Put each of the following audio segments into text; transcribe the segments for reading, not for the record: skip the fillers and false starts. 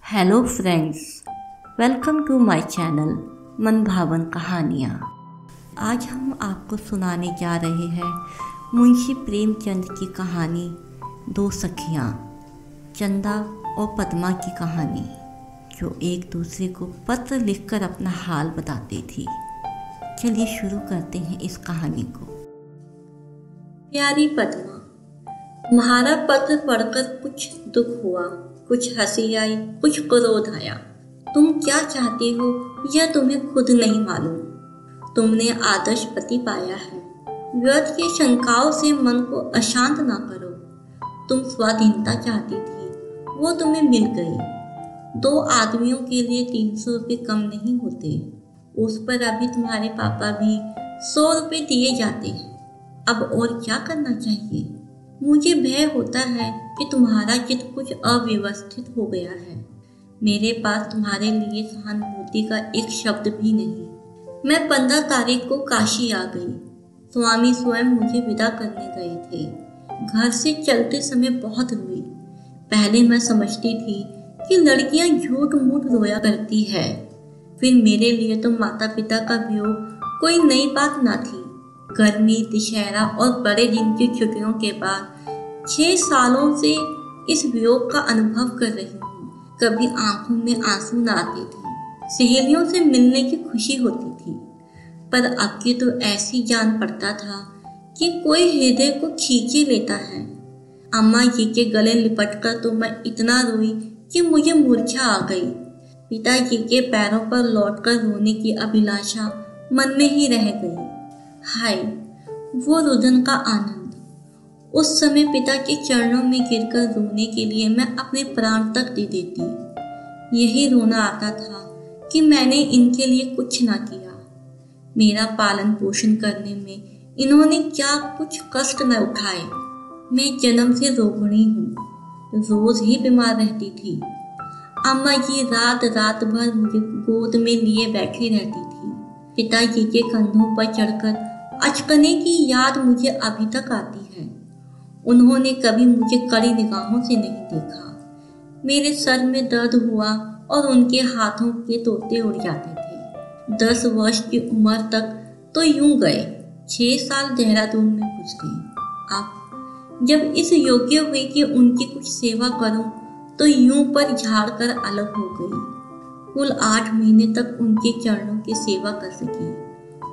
Hello friends, welcome to my channel Manbhavan Kahaniyan. आज हम आपको सुनाने जा रहे हैं मुंशी प्रेमचंद की कहानी दो सखियाँ, चंदा और पद्मा की कहानी, जो एक दूसरे को पत्र लिखकर अपना हाल बताती थी। चलिए शुरू करते हैं इस कहानी को। प्यारी पद्मा, तुम्हारा पत्र पढ़कर कुछ दुख हुआ, कुछ हंसी आई, कुछ क्रोध आया। तुम क्या चाहती हो यह तुम्हें खुद नहीं मालूम। तुमने आदर्श पति पाया है। व्यर्थ की शंकाओं से मन को अशांत ना करो। तुम स्वाधीनता चाहती थी, वो तुम्हें मिल गई। 2 आदमियों के लिए 300 रुपये कम नहीं होते। उस पर अभी तुम्हारे पापा भी 100 रुपये दिए जाते हैं। अब और क्या करना चाहिए? मुझे भय होता है कि तुम्हारा चित्त कुछ अव्यवस्थित हो गया है। मेरे पास तुम्हारे लिए सहानुभूति का एक शब्द भी नहीं। मैं 15 तारीख को काशी आ गई। स्वामी स्वयं मुझे विदा करने गए थे। घर से चलते समय बहुत रोई। पहले मैं समझती थी कि लड़कियां झूठ मूठ रोया करती है। फिर मेरे लिए तो माता पिता का वियोग कोई नई बात ना थी। गर्मी, दशहरा और बड़े दिन की छुट्टियों के बाद 6 सालों से इस वियोग का अनुभव कर रही हूँ। कभी आंखों में आंसू न आते थे। सहेलियों से मिलने की खुशी होती थी, पर अब की तो ऐसी जान पड़ता था कि कोई हृदय को खींचे लेता है। अम्मा जी के गले लिपटकर तो मैं इतना रोई कि मुझे मूर्छा आ गई। पिताजी के पैरों पर लौटकर रोने की अभिलाषा मन में ही रह गई। हाय, वो रुदन का आनंद! उस समय पिता के चरणों में गिरकर रोने के लिए मैं अपने प्राण तक दे देती। यही रोना आता था कि मैंने इनके लिए कुछ ना किया। मेरा पालन पोषण करने में इन्होंने क्या कुछ कष्ट न उठाए। मैं जन्म से रोगिणी हूँ, रोज ही बीमार रहती थी। अम्मा जी रात रात भर मुझे गोद में लिए बैठी रहती थी। पिताजी के कंधों पर चढ़कर अचकने की याद मुझे अभी तक आती है। उन्होंने कभी मुझे कड़ी निगाहों से नहीं देखा। मेरे सर में दर्द हुआ और उनके हाथों के तोते उड़ जाते थे। 10 वर्ष की उम्र तक तो यूं गए। 6 साल देहरादून में गुजरे। अब जब इस योग्य हुई कि उनकी कुछ सेवा करूं, तो यूं पर झाड़ कर अलग हो गई। कुल 8 महीने तक उनके चरणों की सेवा कर सकी,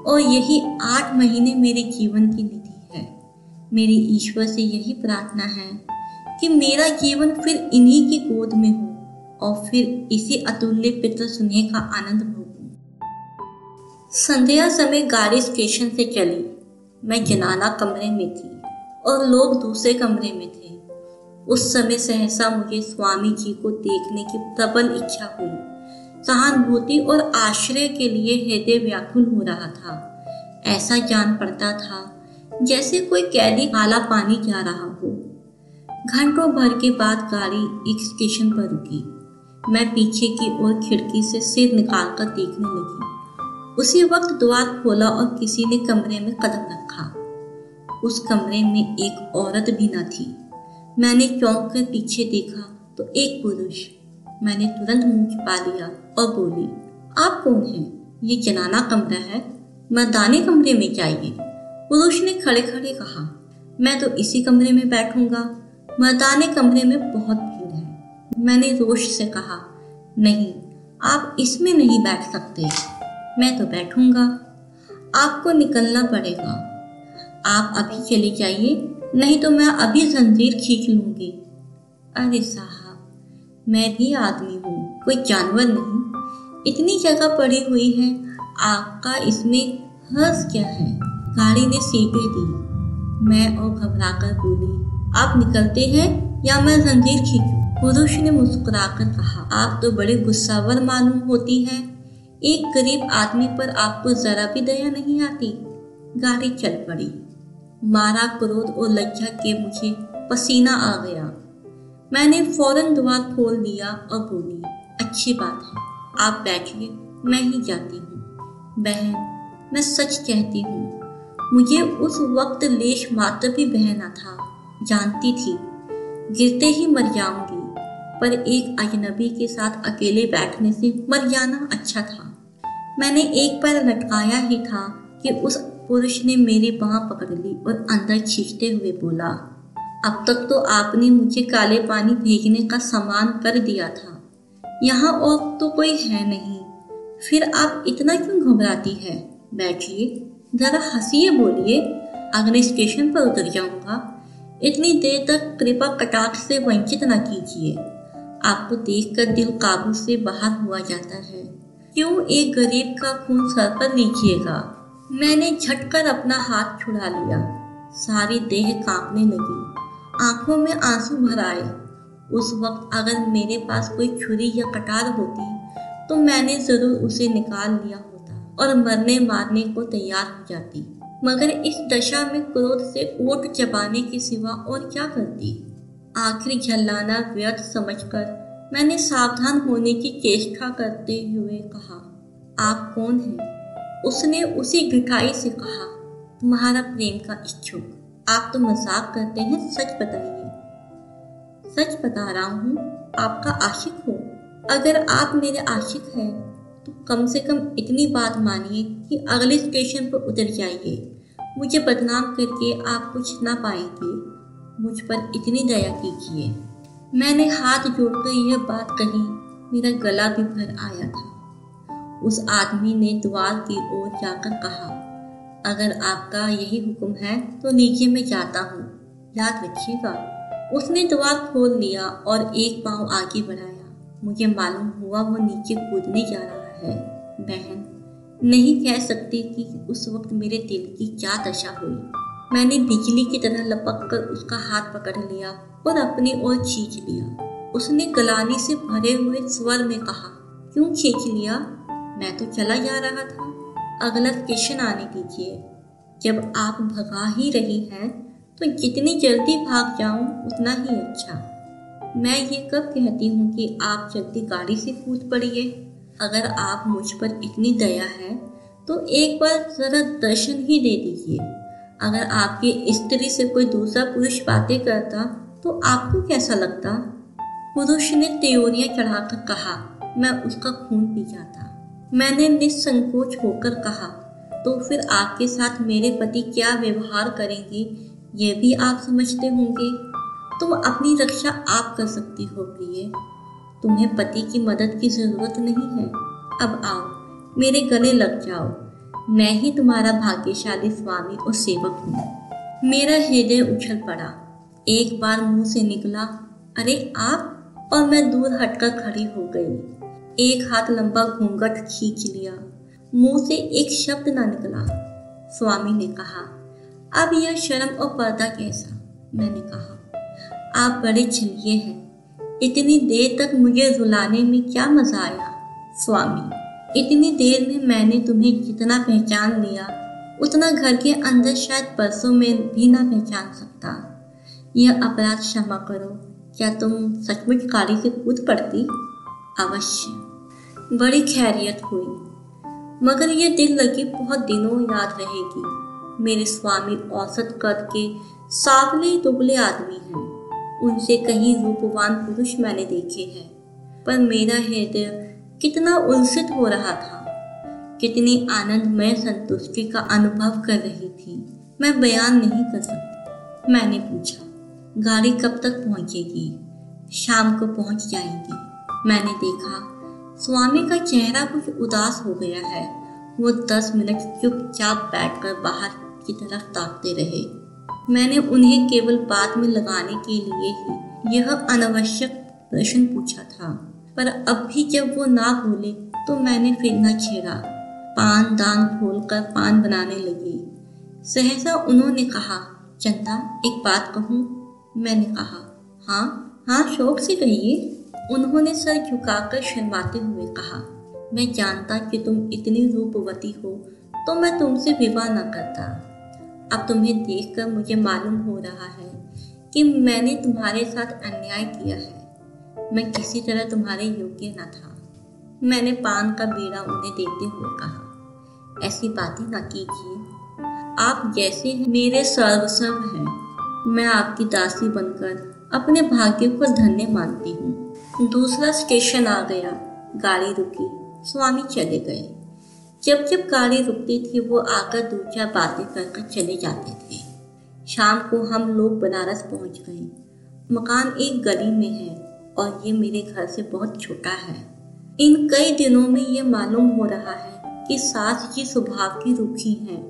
और यही 8 महीने मेरे जीवन की निधि है। मेरी ईश्वर से यही प्रार्थना है कि मेरा जीवन फिर इन्हीं की गोद में हो और फिर इसी अतुल्य पितृ स्नेह का आनंद भोगूं। संध्या समय गाड़ी स्टेशन से चली। मैं जनाना कमरे में थी और लोग दूसरे कमरे में थे। उस समय सहसा मुझे स्वामी जी को देखने की प्रबल इच्छा हुई। सहानुभूति और आश्रय के लिए हृदय व्याकुल हो रहा था। ऐसा जान पड़ता था जैसे कोई कैदी काला पानी जा रहा हो। घंटों भर के बाद गाड़ी एक स्टेशन पर रुकी। मैं पीछे की ओर खिड़की से सिर निकालकर देखने लगी। उसी वक्त द्वार खोला और किसी ने कमरे में कदम रखा। उस कमरे में एक औरत भी न थी। मैंने चौंक कर पीछे देखा तो एक पुरुष। मैंने तुरंत मुंह छिपा लिया और बोली, आप कौन हैं? ये जनाना कमरा है, मर्दाने कमरे में जाइए। पुरुष ने खड़े खड़े कहा, मैं तो इसी कमरे में बैठूंगा, मर्दाने कमरे में बहुत भीड़ है। मैंने रोष से कहा, नहीं, आप इसमें नहीं बैठ सकते। मैं तो बैठूंगा। आपको निकलना पड़ेगा। आप अभी चले जाइए, नहीं तो मैं अभी जंजीर खींच लूंगी। अरे साहब, मैं भी आदमी हूँ, कोई जानवर नहीं। इतनी जगह पड़ी हुई है, आपका इसमें हर्ष क्या है? गाड़ी ने सीटें दी। मैं और घबराकर बोली, आप निकलते हैं या मैं जंजीर खींचूं? पुरुष ने मुस्कुराकर कहा, आप तो बड़े गुस्सावर मालूम होती हैं। एक गरीब आदमी पर आपको जरा भी दया नहीं आती। गाड़ी चल पड़ी। मारा क्रोध और लज्जा के मुझे पसीना आ गया। मैंने फौरन द्वार खोल दिया और बोली, अच्छी बात है, आप बैठिए, मैं ही जाती हूँ। बहन, मैं सच कहती हूँ, मुझे उस वक्त लेश मात्र भी बह न था। जानती थी गिरते ही मर जाऊंगी। पर एक अजनबी के साथ अकेले बैठने से मर जाना अच्छा था। मैंने एक पैर लटकाया ही था कि उस पुरुष ने मेरी बांह पकड़ ली और अंदर खींचते हुए बोला, अब तक तो आपने मुझे काले पानी भेजने का सामान कर दिया था, यहाँ और तो कोई है नहीं, फिर आप इतना क्यों घबराती है? बैठिए, जरा हंसिए, बोलिए, अगले स्टेशन पर उतर जाऊंगा। इतनी देर तक कृपा कटाक्ष से वंचित न कीजिए। आपको देखकर दिल काबू से बाहर हुआ जाता है। क्यों एक गरीब का खून सर पर लीजिएगा? मैंने झटकर अपना हाथ छुड़ा लिया। सारी देह कांपने लगी, आंखों में आंसू भर आए। उस वक्त अगर मेरे पास कोई छुरी या कटार होती तो मैंने जरूर उसे निकाल लिया होता और मरने मारने को तैयार हो जाती, मगर इस दशा में क्रोध से ओठ चबाने के सिवा और क्या करती। आखिर झल्लाना व्यर्थ समझकर मैंने सावधान होने की चेष्टा करते हुए कहा, आप कौन हैं? उसने उसी ढिठाई से कहा, तुम्हारा प्रेम का इच्छुक। आप तो मजाक करते हैं, सच बताइए। सच बता रहा हूँ, आपका आशिक हो। अगर आप मेरे आशिक हैं तो कम से कम इतनी बात मानिए कि अगले स्टेशन पर उतर जाइए। मुझे बदनाम करके आप कुछ ना पाएंगे। मुझ पर इतनी दया कीजिए। मैंने हाथ जोड़कर यह बात कही, मेरा गला भी भर आया था। उस आदमी ने द्वार की ओर जाकर कहा, अगर आपका यही हुक्म है तो नीचे मैं जाता हूँ, याद रखिएगा। उसने द्वार खोल लिया और एक पांव आगे बढ़ाया। मुझे मालूम हुआ वो नीचे कूदने जा रहा है। बहन, नहीं कह सकती कि उस वक्त मेरे दिल की क्या दशा हुई। मैंने बिजली की तरह लपक कर उसका हाथ पकड़ लिया और अपनी ओर खींच लिया। उसने गलानी से भरे हुए स्वर में कहा, क्यों खींच लिया? मैं तो चला जा रहा था। अगला स्टेशन आने दीजिए। जब आप भगा ही रही हैं तो जितनी जल्दी भाग जाऊं उतना ही अच्छा। मैं ये कब कहती हूँ कि आप जल्दी गाड़ी से कूद पड़िए। अगर आप मुझ पर इतनी दया है तो एक बार जरा दर्शन ही दे दीजिए। अगर आपकी स्त्री से कोई दूसरा पुरुष बातें करता तो आपको कैसा लगता? पुरुष ने त्योरियां चढ़ाकर कहा, मैं उसका खून पी जाता। मैंने निसंकोच होकर कहा, तो फिर आपके साथ मेरे पति क्या व्यवहार करेंगे ये भी आप समझते होंगे। तुम अपनी रक्षा आप कर सकती हो प्रिय, तुम्हें पति की मदद की जरूरत नहीं है। अब आओ, मेरे गले लग जाओ। मैं ही तुम्हारा भाग्यशाली स्वामी और सेवक हूँ। मेरा हृदय उछल पड़ा। एक बार मुंह से निकला, अरे आप, और मैं दूर हटकर खड़ी हो गई। एक हाथ लंबा घूंघट खींच लिया। मुंह से एक शब्द ना निकला। स्वामी ने कहा, अब यह शर्म और पर्दा कैसा? मैंने कहा, आप बड़े छलिए हैं। इतनी देर तक मुझे रुलाने में क्या मजा आया? स्वामी, इतनी देर में मैंने तुम्हें जितना पहचान लिया उतना घर के अंदर शायद बरसों में भी ना पहचान सकता। यह अपराध क्षमा करो। क्या तुम सचमुच गाड़ी से कूद पड़ती? अवश्य। बड़ी खैरियत हुई, मगर यह दिल लगी बहुत दिनों याद रहेगी। मेरे स्वामी औसत कद के सांवले दुबले आदमी हैं। उनसे कहीं रूपवान पुरुष मैंने देखे हैं, पर मेरा हृदय कितना उल्सित हो रहा था, कितनी आनंदमय संतुष्टि का अनुभव कर रही थी, मैं बयान नहीं कर सकती। मैंने पूछा, गाड़ी कब तक पहुंचेगी? शाम को पहुंच जाएगी। मैंने देखा स्वामी का चेहरा कुछ उदास हो गया है। वो 10 मिनट चुपचाप बैठकर बाहर की तरफ ताकते रहे। मैंने उन्हें केवल बात में लगाने के लिए ही यह अनावश्यक प्रश्न पूछा था, पर अब भी जब वो ना बोले तो मैंने फिर न छेड़ा। पान दान खोलकर पान बनाने लगी। सहसा उन्होंने कहा, चंदा एक बात कहूँ? मैंने कहा, हाँ शौक से कहिए। उन्होंने सर झुकाकर शर्माते हुए कहा, मैं जानता कि तुम इतनी रूपवती हो तो मैं तुमसे विवाह न करता। अब तुम्हें देखकर मुझे मालूम हो रहा है कि मैंने तुम्हारे साथ अन्याय किया है। मैं किसी तरह तुम्हारे योग्य न था। मैंने पान का बीड़ा उन्हें देते हुए कहा, ऐसी बातें न कीजिए। आप जैसे हैं मेरे सर्वस्व हैं। मैं आपकी दासी बनकर अपने भाग्य को धन्य मानती हूँ। दूसरा स्टेशन आ गया, गाड़ी रुकी, स्वामी चले गए। जब जब गाड़ी रुकती थी वो आकर दो चार बातें कर चले जाते थे। शाम को हम लोग बनारस पहुंच गए। मकान एक गली में है और ये मेरे घर से बहुत छोटा है। इन कई दिनों में ये मालूम हो रहा है कि सास जी स्वभाव की रूखी हैं,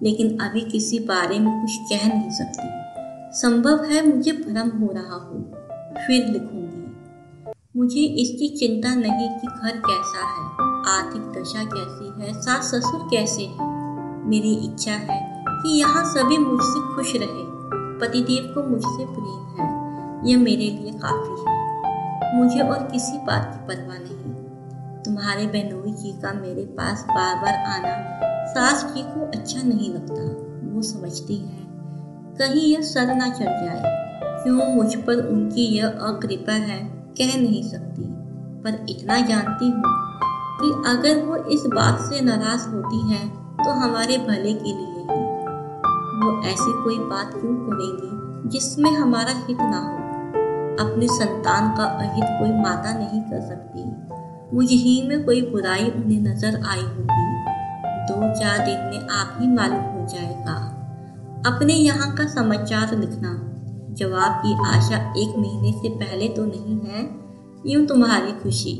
लेकिन अभी किसी बारे में कुछ कह नहीं सकती। संभव है मुझे भ्रम हो रहा हो, फिर लिखूंगी। मुझे इसकी चिंता नहीं कि घर कैसा है, आर्थिक दशा कैसी है, सास ससुर कैसे हैं। मेरी इच्छा है कि यहाँ सभी मुझसे खुश रहे। पतिदेव को मुझसे प्रेम है, यह मेरे लिए काफी है। मुझे और किसी बात की परवाह नहीं। तुम्हारे बहनोई जी का मेरे पास बार बार आना सास जी को अच्छा नहीं लगता। वो समझती है कहीं यह सर ना चढ़ जाए। क्यों मुझ पर उनकी यह अकृपा है कह नहीं सकती, पर इतना जानती हूँ कि अगर वो इस बात से नाराज होती हैं तो हमारे भले के लिए ही। वो ऐसी कोई बात क्यों करेंगी जिसमें हमारा हित ना हो। अपने संतान का अहित कोई माता नहीं कर सकती। मुझ ही में कोई बुराई उन्हें नजर आई होगी। 2-4 दिन में आप ही मालूम हो जाएगा। अपने यहाँ का समाचार लिखना। जवाब की आशा 1 महीने से पहले तो नहीं है। यूं तुम्हारी खुशी,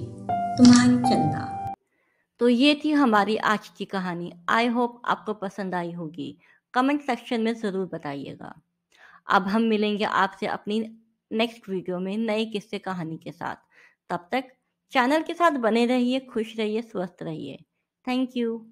तुम्हारी चंदा। तो ये थी हमारी आज की कहानी। आई होप आपको पसंद आई होगी। कमेंट सेक्शन में ज़रूर बताइएगा। अब हम मिलेंगे आपसे अपनी नेक्स्ट वीडियो में नए किस्से कहानी के साथ। तब तक चैनल के साथ बने रहिए, खुश रहिए, स्वस्थ रहिए। Thank you.